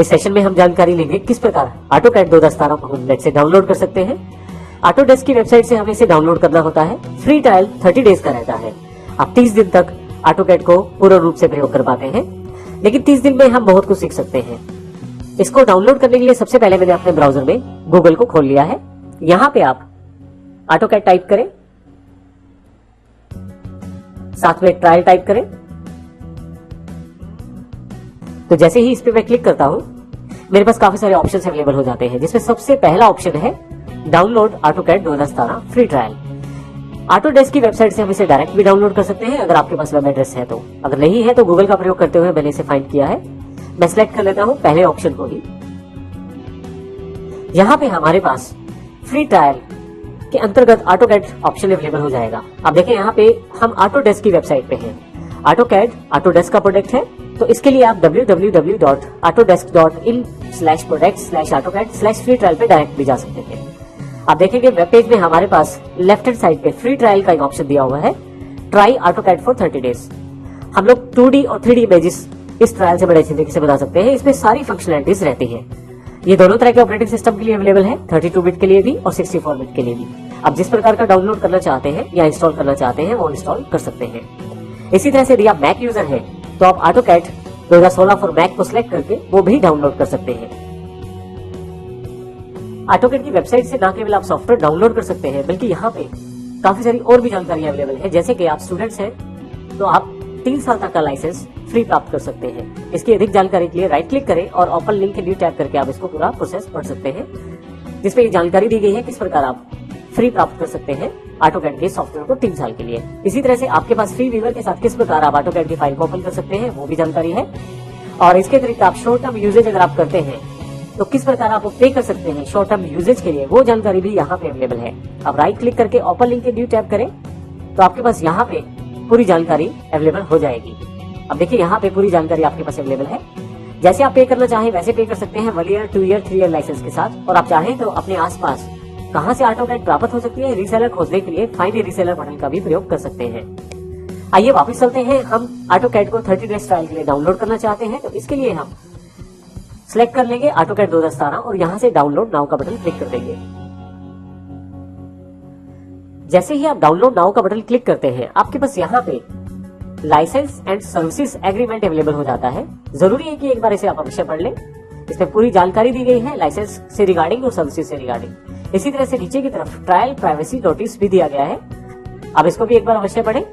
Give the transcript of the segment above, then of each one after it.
इस सेशन में हम जानकारी लेंगे किस प्रकार AutoCAD 2017 को हम नेट से डाउनलोड कर सकते हैं। ऑटोडेस्क की वेबसाइट से हमें इसे डाउनलोड करना होता है। फ्री ट्रायल 30 डेज का रहता है। आप 30 दिन तक AutoCAD को पूर्ण रूप से प्रयोग कर पाते हैं, लेकिन 30 दिन में हम बहुत कुछ सीख सकते हैं। इसको डाउनलोड करने के लिए सबसे पहले मैंने अपने ब्राउजर में गूगल को खोल लिया है। यहाँ पे आप AutoCAD टाइप करें, साथ में ट्रायल टाइप करें। तो जैसे ही इस पे मैं क्लिक करता हूं, मेरे पास काफी सारे ऑप्शंस अवेलेबल हो जाते हैं, जिसमें सबसे पहला ऑप्शन है download AutoCAD 2017 free trial. Autodesk की वेबसाइट से हम इसे डायरेक्ट भी डाउनलोड कर सकते हैं अगर आपके पास वेब एड्रेस है तो। अगर नहीं है तो गूगल का प्रयोग करते हुए मैंने इसे फाइंड किया है। मैं सिलेक्ट कर लेता हूं पहले ऑप्शन को ही। यहाँ पे हमारे पास फ्री ट्रायल के अंतर्गत AutoCAD ऑप्शन अवेलेबल हो जाएगा। अब देखें यहाँ पे हम ऑटोडेस्क की वेबसाइट पे हैं। AutoCAD ऑटोडेस्क का प्रोडक्ट है, तो इसके लिए आप www.autodesk.in/product/AutoCAD/free trial पे डायरेक्ट भी जा सकते हैं। आप देखेंगे वेब पेज में हमारे पास लेफ्ट हैंड साइड पे फ्री ट्रायल का एक ऑप्शन दिया हुआ है, ट्राई AutoCAD फॉर 30 डेज। हम लोग 2D और 3D इमेजेस इस ट्रायल से बड़े अच्छे तरीके से बना सकते हैं। इसमें सारी फंक्शनलिटीज रहती है। ये दोनों तरह के ऑपरेटिंग सिस्टम के लिए अवेलेबल है, 32 बिट के लिए भी और 64 बिट के लिए भी। आप जिस प्रकार का डाउनलोड करना चाहते हैं या इंस्टॉल करना चाहते हैं वो इंस्टॉल कर सकते हैं। इसी तरह से यदि आप मैक यूजर हैं तो आप AutoCAD 2016 फॉर मैक को सिलेक्ट करके वो भी डाउनलोड कर सकते हैं। AutoCAD की वेबसाइट से न केवल आप सॉफ्टवेयर डाउनलोड कर सकते हैं, बल्कि यहाँ पे काफी सारी और भी जानकारी अवेलेबल है। जैसे कि आप स्टूडेंट्स हैं तो आप 3 साल तक का लाइसेंस फ्री प्राप्त कर सकते हैं। इसकी अधिक जानकारी के लिए राइट क्लिक करें और ओपन लिंक के न्यू टैब करके आप इसको पूरा प्रोसेस पढ़ सकते हैं, जिसमें ये जानकारी दी गई है किस प्रकार आप फ्री प्राप्त कर सकते हैं AutoCAD के सॉफ्टवेयर को 3 साल के लिए। इसी तरह से आपके पास फ्री व्यूअर के साथ किस प्रकार आप AutoCAD की फाइल को ओपन कर सकते हैं वो भी जानकारी है। और इसके अतिरिक्त आप शॉर्ट टर्म यूजेज अगर आप करते हैं तो किस प्रकार आप पे कर सकते हैं शॉर्ट टर्म यूजेज के लिए, वो जानकारी भी यहाँ पे अवेलेबल है। आप राइट क्लिक करके ओपन लिंक के न्यू टैब करें तो आपके पास यहाँ पे पूरी जानकारी अवेलेबल हो जाएगी। अब देखिए यहाँ पे पूरी जानकारी आपके पास अवेलेबल है। जैसे आप पे करना चाहें वैसे पे कर सकते हैं, 1 ईयर, 2 ईयर, 3 ईयर लाइसेंस के साथ। और आप चाहें तो अपने आसपास कहां से AutoCAD प्राप्त हो सकती है रीसेलर खोजने के लिए फाइंड ए रीसेलर बटन का भी प्रयोग कर सकते हैं। आइए वापस चलते हैं। हम AutoCAD को 30 डेज ट्रायल के लिए डाउनलोड करना चाहते हैं, तो इसके लिए हम सिलेक्ट कर लेंगे AutoCAD 2017 और यहां से डाउनलोड नाउ का बटन क्लिक कर देंगे। जैसे ही आप डाउनलोड नाउ का बटन क्लिक करते हैं, आपके पास यहाँ पे licence and services agreement available हो जाता है। जरूरी है कि एक बार इसे आप अवश्य पढ़ लें। इसमें पूरी जानकारी दी गई है लाइसेंस से रिगार्डिंग और सर्विसेज से रिगार्डिंग। इसी तरह से नीचे की तरफ ट्रायल प्राइवेसी नोटिस भी दिया गया है। अब इसको भी एक बार अवश्य पढ़ें।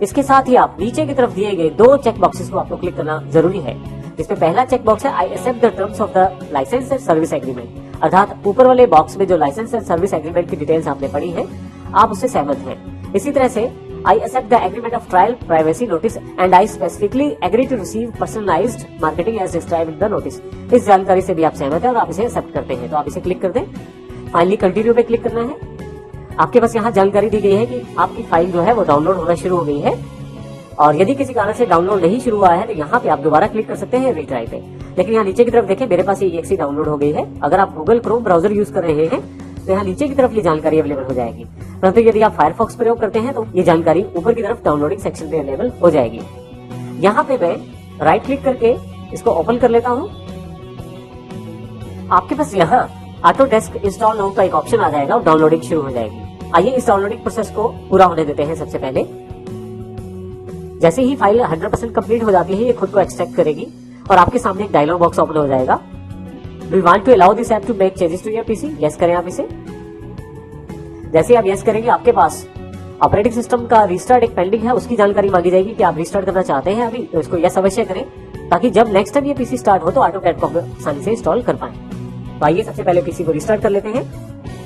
इसके साथ ही आप नीचे की तरफ दिए गए 2 चेक बॉक्सेस को आपको क्लिक करना जरूरी है। इसमें पहला चेक बॉक्स है I accept the terms of the licence and service agreement, अर्थात ऊपर वाले बॉक्स में जो लाइसेंस एंड सर्विस एग्रीमेंट की डिटेल्स आपने पढ़ी है आप उससे सहमत हैं। इसी तरह से I accept the agreement of trial privacy notice and I specifically agree to receive personalized marketing as described in the notice। इस जानकारी से भी आप सहमत हैं और आप इसे एक्सेप्ट करते हैं, तो आप इसे क्लिक कर दें। फाइनली कंटिन्यू पे क्लिक करना है। आपके पास यहाँ जानकारी दी गई है कि आपकी फाइल जो है वो डाउनलोड होना शुरू हो गई है, और यदि किसी कारण से डाउनलोड नहीं शुरू हुआ है तो यहाँ पे आप दोबारा क्लिक कर सकते हैं रीट्राई पे। लेकिन यहाँ नीचे की तरफ देखें, मेरे पास ये EXE डाउनलोड हो गई है। अगर आप गूगल क्रोम ब्राउजर यूज कर रहे हैं तो यहाँ नीचे की तरफ ये जानकारी अवेलेबल हो जाएगी, परंतु यदि आप फायरफॉक्स प्रयोग करते हैं तो ये जानकारी ऊपर की तरफ डाउनलोडिंग सेक्शन में अवेलेबल हो जाएगी। यहाँ पे मैं राइट क्लिक करके इसको ओपन कर लेता हूँ। आपके पास यहाँ ऑटोडेस्क इंस्टॉल नाउ का एक ऑप्शन आ जाएगा और डाउनलोडिंग शुरू हो जाएगी। आइए इस डाउनलोडिंग प्रोसेस को पूरा होने देते हैं। सबसे पहले जैसे ही फाइल 100% कंप्लीट हो जाती है, ये खुद को एक्सट्रैक्ट करेगी और आपके सामने एक डायलॉग बॉक्स ओपन हो जाएगा। Do you want to allow this app to make changes to your PC? Yes करें आप इसे। जैसे आप यस करेंगे, आपके पास ऑपरेटिंग सिस्टम का रीस्टार्ट एक पेंडिंग है, उसकी जानकारी मांगी जाएगी कि आप रीस्टार्ट करना चाहते हैं अभी, तो इसको यस अवश्य करें, ताकि जब नेक्स्ट टाइम ये पीसी स्टार्ट हो तो AutoCAD को आसानी से इंस्टॉल कर पाए। तो आइए सबसे पहले पीसी को रीस्टार्ट कर लेते हैं।